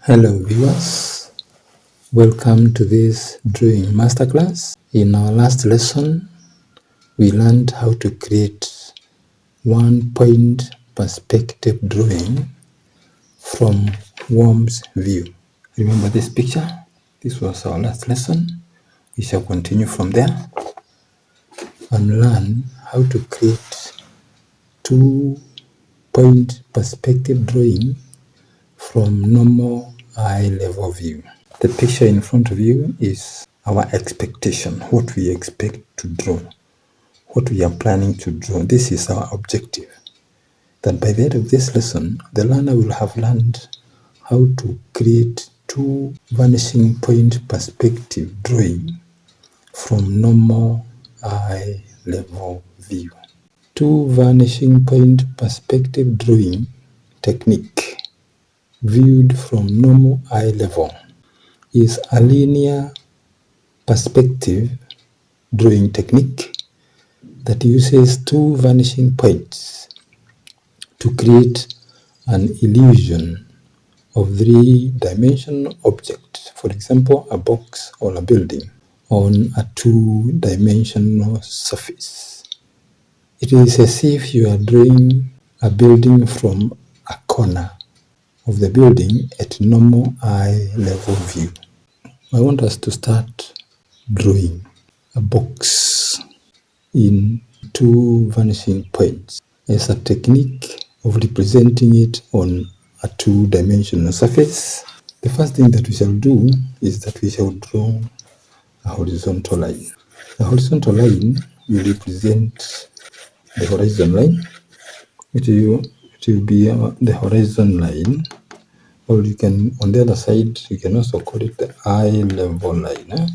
Hello viewers, welcome to this drawing masterclass. In our last lesson, we learned how to create one-point perspective drawing from worm's view. Remember this picture? This was our last lesson. We shall continue from there and learn how to create two-point perspective drawing from normal eye level view. The picture in front of you is our expectation, what we expect to draw, what we are planning to draw. This is our objective. That by the end of this lesson, the learner will have learned how to create two vanishing point perspective drawing from normal eye level view. Two vanishing point perspective drawing technique viewed from normal eye level is a linear perspective drawing technique that uses two vanishing points to create an illusion of three-dimensional object, for example, a box or a building, on a two-dimensional surface. It is as if you are drawing a building from a corner of the building at normal eye level view. I want us to start drawing a box in two vanishing points as a technique of representing it on a two-dimensional surface. The first thing that we shall do is that we shall draw a horizontal line. The horizontal line will represent the horizon line. It will be the horizon line, or you can, on the other side, you can also call it the eye level line.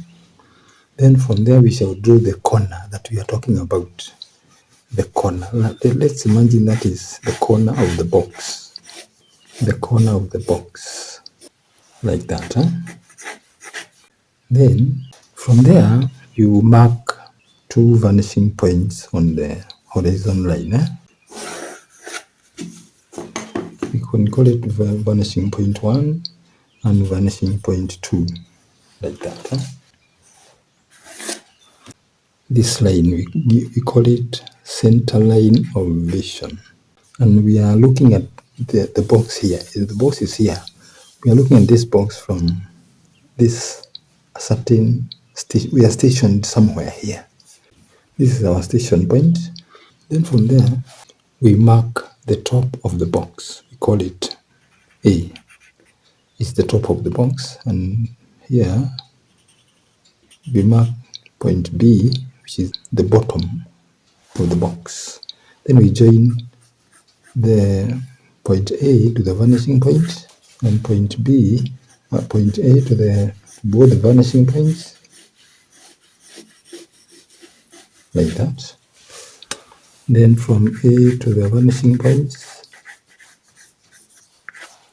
Then from there we shall draw the corner that we are talking about. The corner. Let's imagine that is the corner of the box. The corner of the box. Like that. Then from there you mark two vanishing points on the horizon line. We can call it vanishing point 1 and vanishing point 2. Like that. This line, we call it center line of vision. And we are looking at the box here. The box is here. We are looking at this box from this certain station. We are stationed somewhere here. This is our station point. Then from there, we mark the top of the box. We call it A. It's the top of the box. And here, we mark point B, which is the bottom of the box. Then we join the point A to the vanishing point and point B, point A to the both the vanishing points, like that. Then from A to the vanishing points,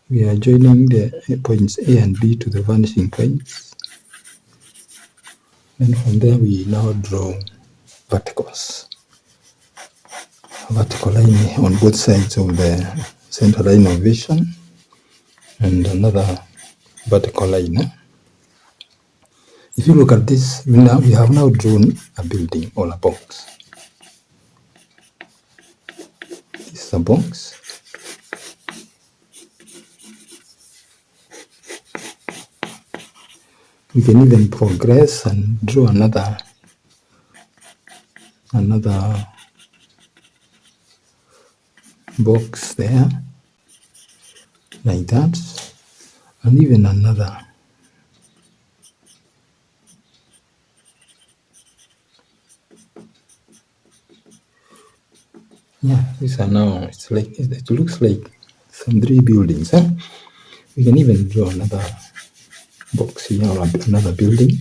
we are joining the points A and B to the vanishing points. And from there we now draw verticals. A vertical line on both sides of the center line of vision and another vertical line. If you look at this, we have now drawn a building or a box. This is a box. We can even progress and draw another box there, like that, and even another. Yeah, these are now, it's like, it looks like some three buildings. We can even draw another box here or another building.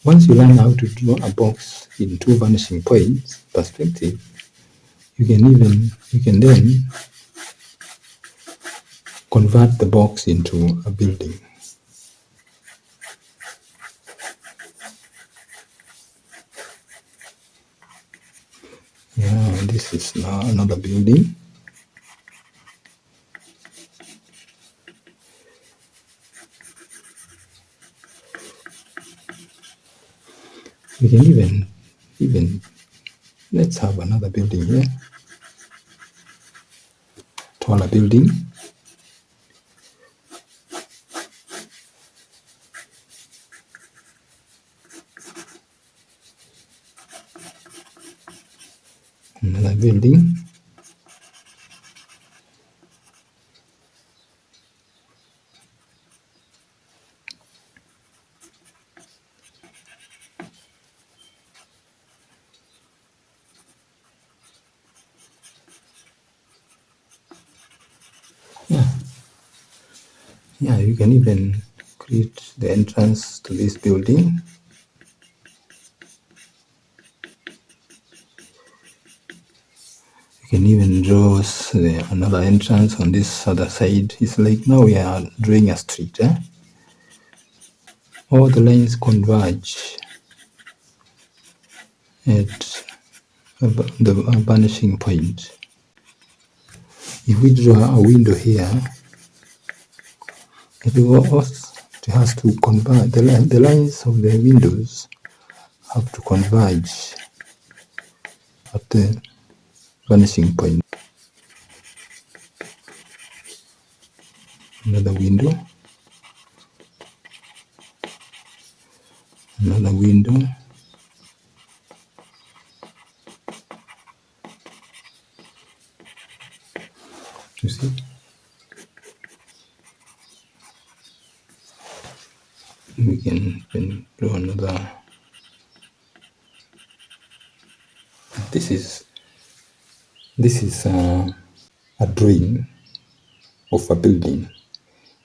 Once you learn how to draw a box in two vanishing points perspective, you can then convert the box into a building. Yeah, this is now another building. We can even let's have another building here, taller building. Another building. Yeah, you can even create the entrance to this building. You can even draw another entrance on this other side. It's like now we are drawing a street. All the lines converge at the vanishing point. If we draw a window here, it has to converge. The lines of the windows have to converge at the vanishing point. Another window. Another window. You see? We can draw another. This is a drawing of a building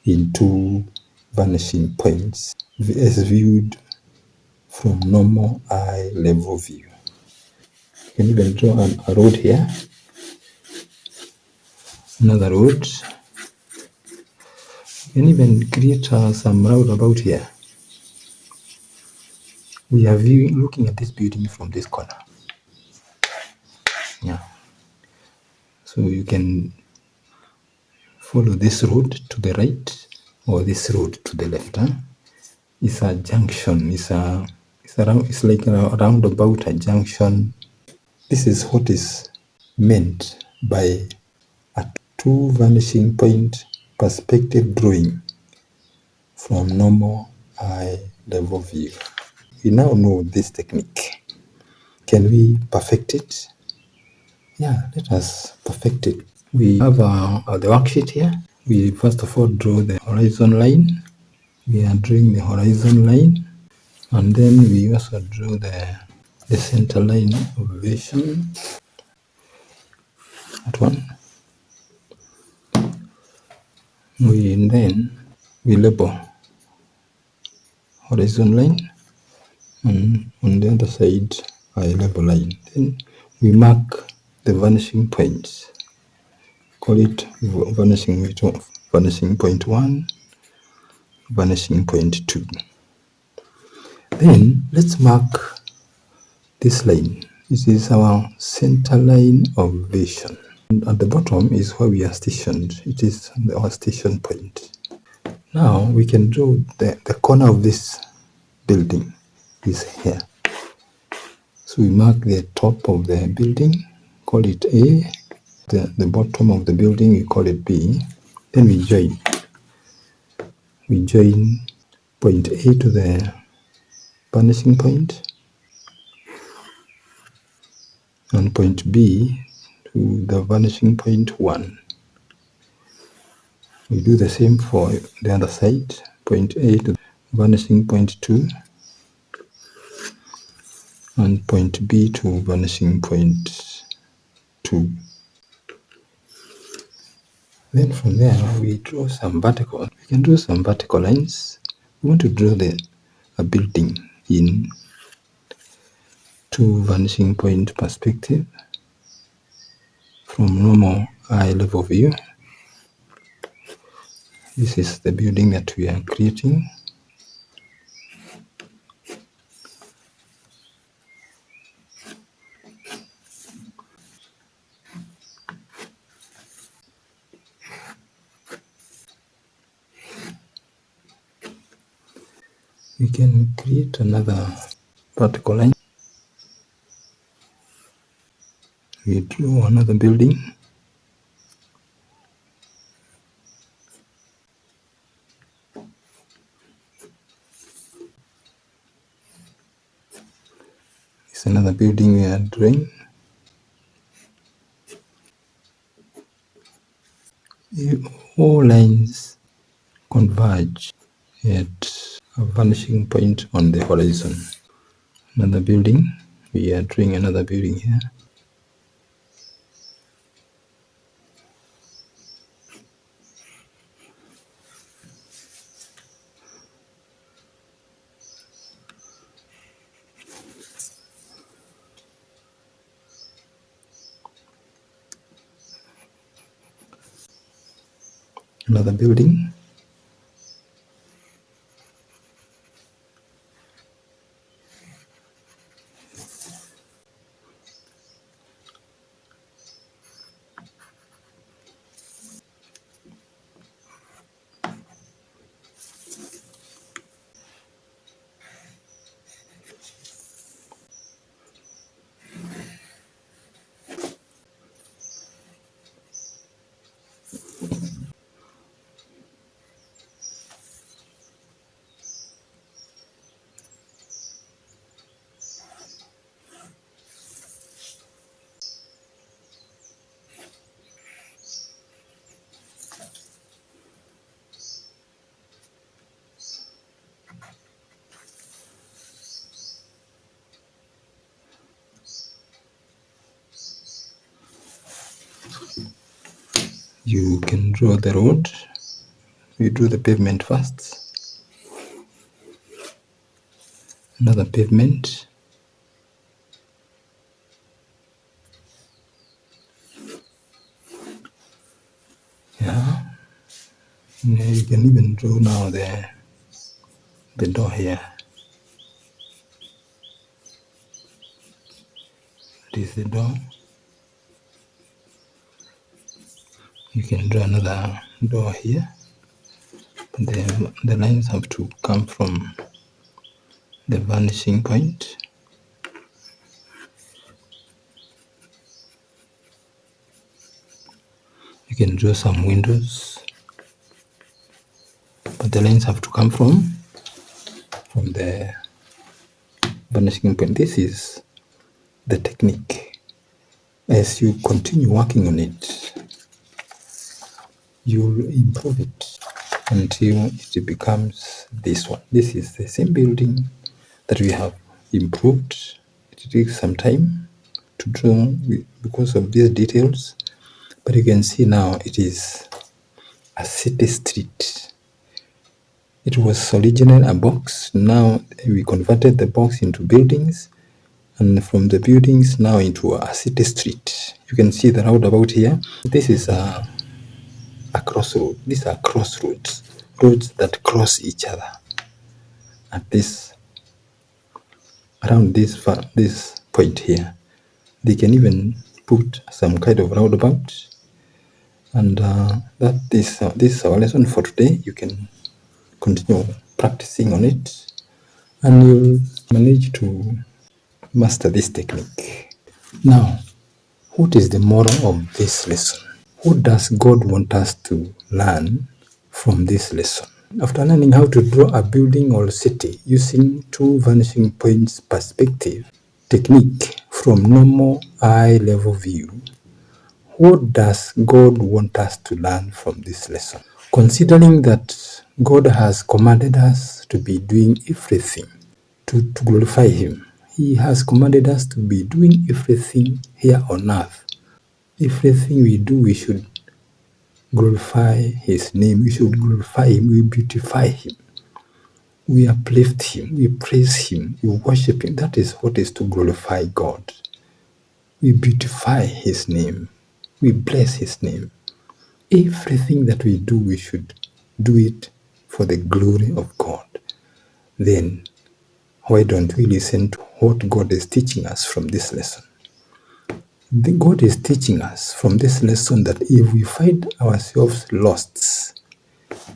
in two vanishing points as viewed from normal eye level view. You can even draw a road here, another road. You can even create some roundabout here. We are looking at this building from this corner. Yeah. So you can follow this road to the right or this road to the left. It's a junction. It's like a roundabout, a junction. This is what is meant by a two vanishing point perspective drawing from normal eye level view. We now know this technique. Can we perfect it? Yeah, let us perfect it. We have the worksheet here. We first of all draw the horizon line. We are drawing the horizon line, and then we also draw the center line of elevation. That one. We label horizon line, and on the other side eye level line. Then we mark the vanishing points. Call it vanishing point 1, vanishing point 2. Then let's mark this line. This is our center line of vision. And at the bottom is where we are stationed. It is our station point. Now we can draw the corner of this building is here. So we mark the top of the building, call it A. The bottom of the building, we call it B. Then we join. We join point A to the vanishing point and point B to the vanishing point 1. We do the same for the other side, point A to vanishing point 2 and point B to vanishing point 2. Then from there we draw some vertical. We can draw some vertical lines. We want to draw a building in two vanishing point perspective from normal eye level view. This is the building that we are creating. We can create another vertical line. We draw another building. It's another building we are drawing. All lines converge at a vanishing point on the horizon. Another building. We are drawing another building here. Another building. You can draw the road. We do the pavement first. Another pavement. Yeah. You can even draw now the door here. This is the door. You can draw another door here. The lines have to come from the vanishing point. You can draw some windows, but the lines have to come from the vanishing point. This is the technique. As you continue working on it, you'll improve it until it becomes this one. This is the same building that we have improved. It takes some time to draw because of these details, but you can see now it is a city street. It was originally a box. Now we converted the box into buildings, and from the buildings now into a city street. You can see the roundabout here. This is a crossroad. These are crossroads, roads that cross each other at this, around this point here. They can even put some kind of roundabout, and this is our lesson for today. You can continue practicing on it, and you'll manage to master this technique. Now, what is the moral of this lesson? What does God want us to learn from this lesson? After learning how to draw a building or city using two vanishing points perspective technique from normal eye level view, what does God want us to learn from this lesson? Considering that God has commanded us to be doing everything to glorify Him, He has commanded us to be doing everything here on earth. Everything we do, we should glorify His name. We should glorify Him. We beautify Him. We uplift Him. We praise Him. We worship Him. That is what is to glorify God. We beautify His name. We bless His name. Everything that we do, we should do it for the glory of God. Then, why don't we listen to what God is teaching us from this lesson? God is teaching us from this lesson that if we find ourselves lost,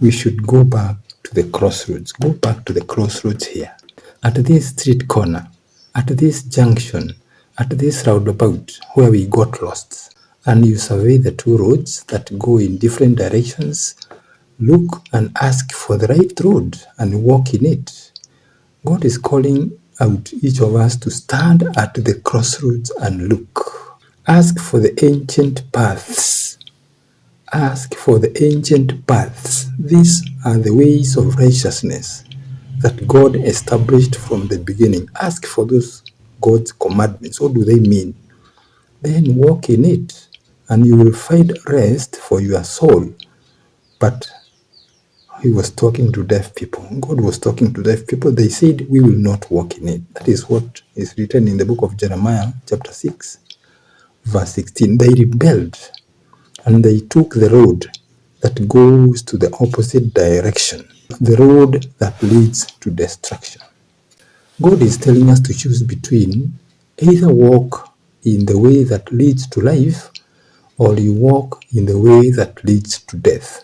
we should go back to the crossroads. Go back to the crossroads here. At this street corner, at this junction, at this roundabout where we got lost, and you survey the two roads that go in different directions, look and ask for the right road and walk in it. God is calling out each of us to stand at the crossroads and look. Ask for the ancient paths. Ask for the ancient paths. These are the ways of righteousness that God established from the beginning. Ask for those God's commandments. What do they mean? Then walk in it, and you will find rest for your soul. But he was talking to deaf people. God was talking to deaf people. They said, we will not walk in it. That is what is written in the book of Jeremiah, chapter 6, verse 16. They rebelled, and they took the road that goes to the opposite direction, the road that leads to destruction. God is telling us to choose between either walk in the way that leads to life, or you walk in the way that leads to death.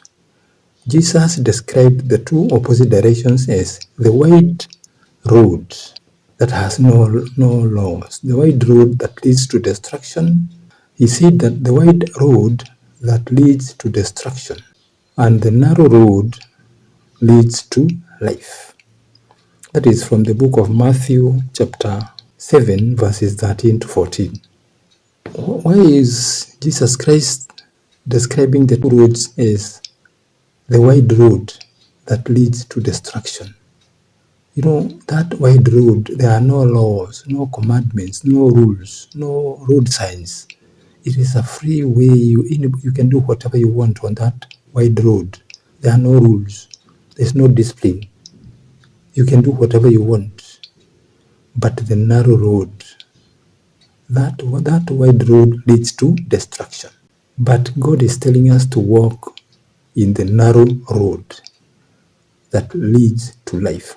Jesus described the two opposite directions as the wide road that has no laws, the wide road that leads to destruction. He said that the wide road that leads to destruction and the narrow road leads to life. That is from the book of Matthew chapter 7 verses 13 to 14. Why is Jesus Christ describing the two roads as the wide road that leads to destruction? You know, that wide road, there are no laws, no commandments, no rules, no road signs. It is a free way. You can do whatever you want on that wide road. There are no rules. There's no discipline. You can do whatever you want. But the narrow road, that wide road leads to destruction. But God is telling us to walk in the narrow road that leads to life.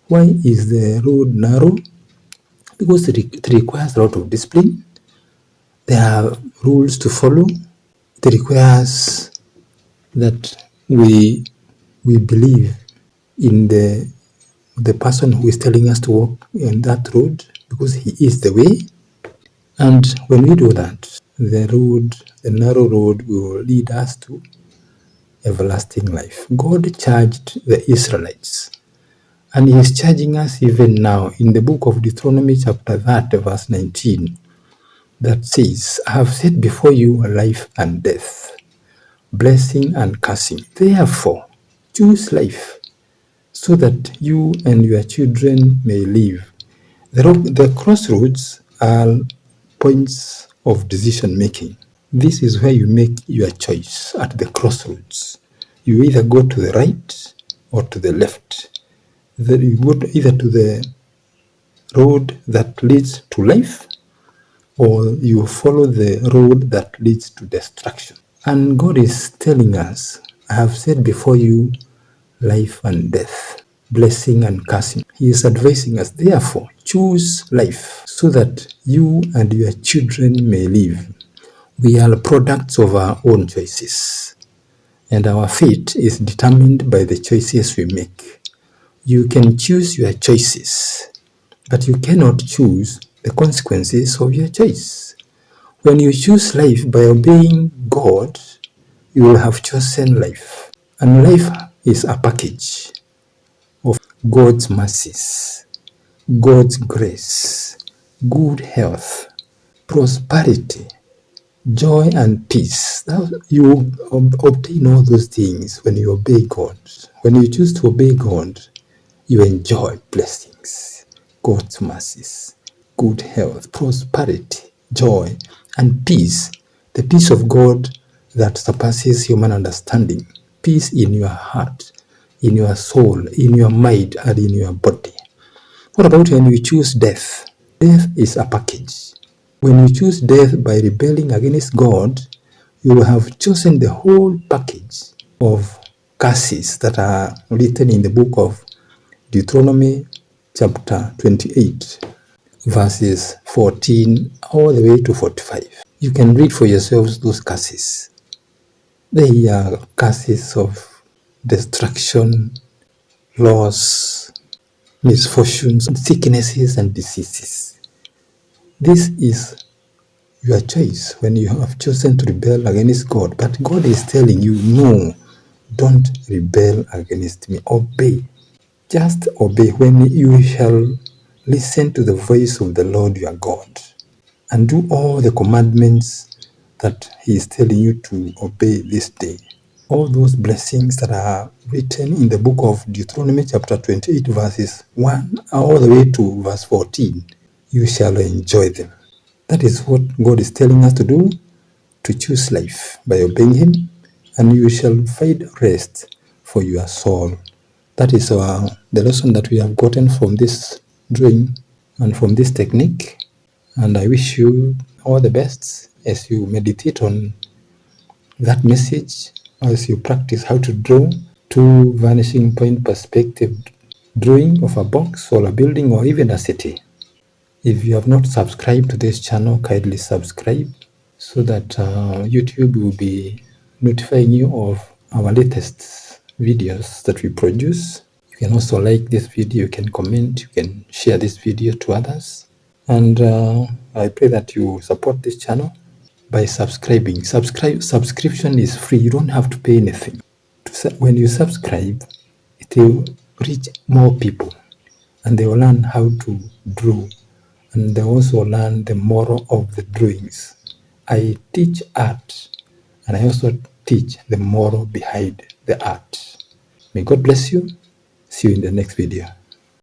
Why is the road narrow? Because it requires a lot of discipline. There are rules to follow. It requires that we believe in the person who is telling us to walk in that road, because he is the way. And when we do that, the narrow road will lead us to everlasting life. God charged the Israelites, and he is charging us even now in the book of Deuteronomy chapter 30 verse 19, that says, I have set before you life and death, blessing and cursing. Therefore, choose life, so that you and your children may live. The crossroads are points of decision making. This is where you make your choice at the crossroads. You either go to the right or to the left. You go either to the road that leads to life, or you follow the road that leads to destruction. And God is telling us, I have set before you life and death, blessing and cursing. He is advising us, therefore, choose life so that you and your children may live. We are products of our own choices, and our fate is determined by the choices we make. You can choose your choices, but you cannot choose the consequences of your choice. When you choose life by obeying God, you will have chosen life. And life is a package of God's mercies, God's grace, good health, prosperity, joy and peace. Now, you obtain all those things when you obey God. When you choose to obey God, you enjoy blessings, God's mercies, good health, prosperity, joy, and peace. The peace of God that surpasses human understanding. Peace in your heart, in your soul, in your mind, and in your body. What about when you choose death? Death is a package. When you choose death by rebelling against God, you will have chosen the whole package of curses that are written in the book of Deuteronomy chapter 28, verses 14 all the way to 45. You can read for yourselves those curses. They are curses of destruction, loss, misfortunes, sicknesses, and diseases. This is your choice when you have chosen to rebel against God. But God is telling you, no, don't rebel against me. Obey. Just obey when you shall listen to the voice of the Lord your God and do all the commandments that He is telling you to obey this day. All those blessings that are written in the book of Deuteronomy chapter 28 verses 1 all the way to verse 14, you shall enjoy them. That is what God is telling us to do, to choose life by obeying Him, and you shall find rest for your soul. That is the lesson that we have gotten from this drawing and from this technique. And I wish you all the best as you meditate on that message, as you practice how to draw two vanishing point perspective drawing of a box or a building or even a city. If you have not subscribed to this channel, kindly subscribe so that YouTube will be notifying you of our latest videos that we produce. You can also like this video, you can comment, you can share this video to others. And I pray that you support this channel by subscribing. Subscription is free, you don't have to pay anything. When you subscribe, it will reach more people and they will learn how to draw, and they also learn the moral of the drawings. I teach art and I also teach the moral behind the art. May God bless you. See you in the next video.